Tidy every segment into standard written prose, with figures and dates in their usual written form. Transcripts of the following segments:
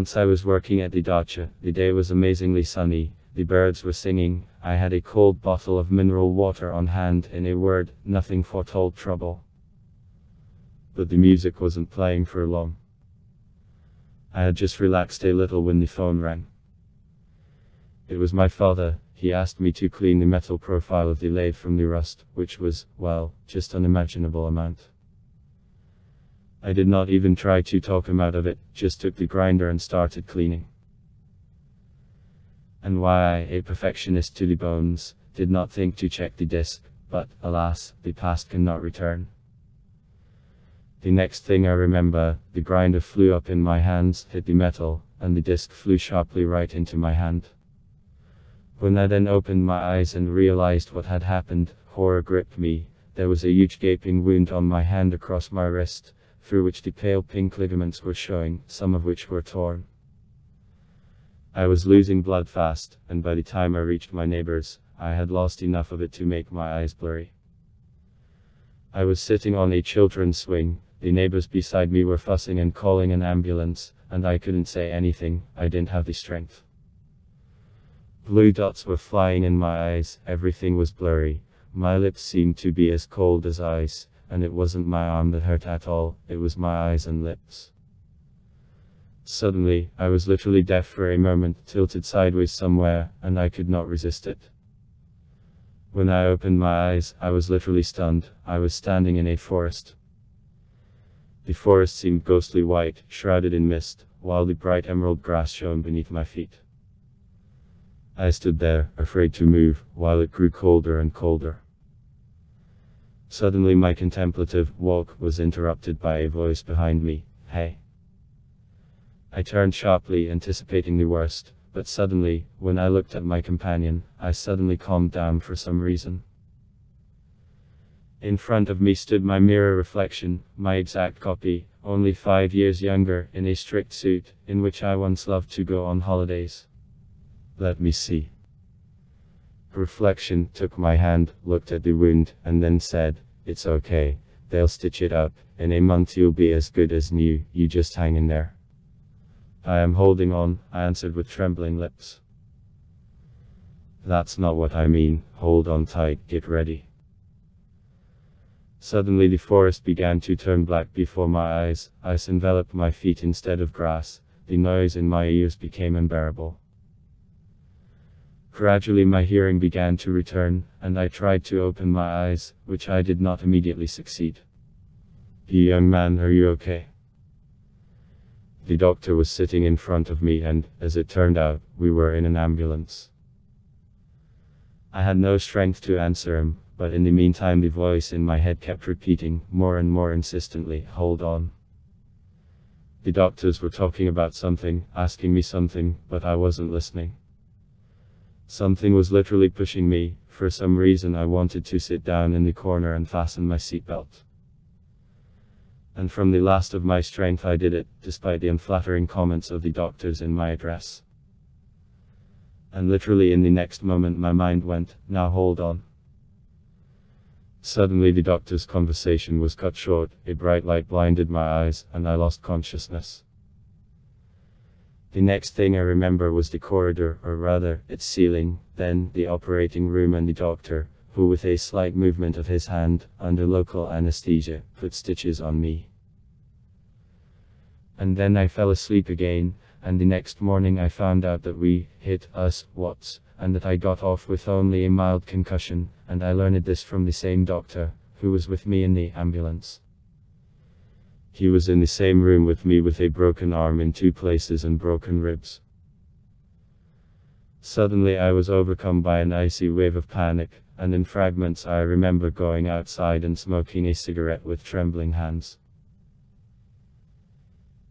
Once I was working at the dacha, the day was amazingly sunny, the birds were singing, I had a cold bottle of mineral water on hand, in a word, nothing foretold trouble. But the music wasn't playing for long. I had just relaxed a little when the phone rang. It was my father. He asked me to clean the metal profile of the lathe from the rust, which was, well, just unimaginable amount. I did not even try to talk him out of it, just took the grinder and started cleaning. And why I, a perfectionist to the bones, did not think to check the disc, but, alas, the past cannot return. The next thing I remember, the grinder flew up in my hands, hit the metal, and the disc flew sharply right into my hand. When I then opened my eyes and realized what had happened, horror gripped me. There was a huge gaping wound on my hand across my wrist, through which the pale pink ligaments were showing, some of which were torn. I was losing blood fast, and by the time I reached my neighbors, I had lost enough of it to make my eyes blurry. I was sitting on a children's swing, the neighbors beside me were fussing and calling an ambulance, and I couldn't say anything, I didn't have the strength. Blue dots were flying in my eyes, everything was blurry, my lips seemed to be as cold as ice, and it wasn't my arm that hurt at all, it was my eyes and lips. Suddenly, I was literally deaf for a moment, tilted sideways somewhere, and I could not resist it. When I opened my eyes, I was literally stunned. I was standing in a forest. The forest seemed ghostly white, shrouded in mist, while the bright emerald grass shone beneath my feet. I stood there, afraid to move, while it grew colder and colder. Suddenly my contemplative walk was interrupted by a voice behind me. Hey! I turned sharply, anticipating the worst, but suddenly, when I looked at my companion, I suddenly calmed down for some reason. In front of me stood my mirror reflection, my exact copy, only 5 years younger, in a strict suit, in which I once loved to go on holidays. Let me see. Reflection took my hand, looked at the wound, and then said, "It's okay, they'll stitch it up, in a month you'll be as good as new, you just hang in there." "I am holding on," I answered with trembling lips. "That's not what I mean, hold on tight, get ready." Suddenly the forest began to turn black before my eyes, ice enveloped my feet instead of grass, the noise in my ears became unbearable. Gradually my hearing began to return, and I tried to open my eyes, which I did not immediately succeed. "Young man, are you okay?" The doctor was sitting in front of me and, as it turned out, we were in an ambulance. I had no strength to answer him, but in the meantime the voice in my head kept repeating, more and more insistently, "Hold on." The doctors were talking about something, asking me something, but I wasn't listening. Something was literally pushing me. For some reason I wanted to sit down in the corner and fasten my seatbelt. And from the last of my strength I did it, despite the unflattering comments of the doctors in my address. And literally in the next moment my mind went, "Now hold on." Suddenly the doctor's conversation was cut short, a bright light blinded my eyes, and I lost consciousness. The next thing I remember was the corridor, or rather, its ceiling, then the operating room and the doctor, who with a slight movement of his hand, under local anesthesia, put stitches on me. And then I fell asleep again, and the next morning I found out that we, hit us, Watts, and that I got off with only a mild concussion, and I learned this from the same doctor, who was with me in the ambulance. He was in the same room with me with a broken arm in 2 places and broken ribs. Suddenly I was overcome by an icy wave of panic, and in fragments I remember going outside and smoking a cigarette with trembling hands.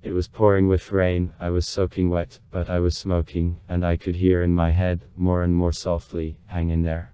It was pouring with rain, I was soaking wet, but I was smoking, and I could hear in my head, more and more softly, "Hang in there."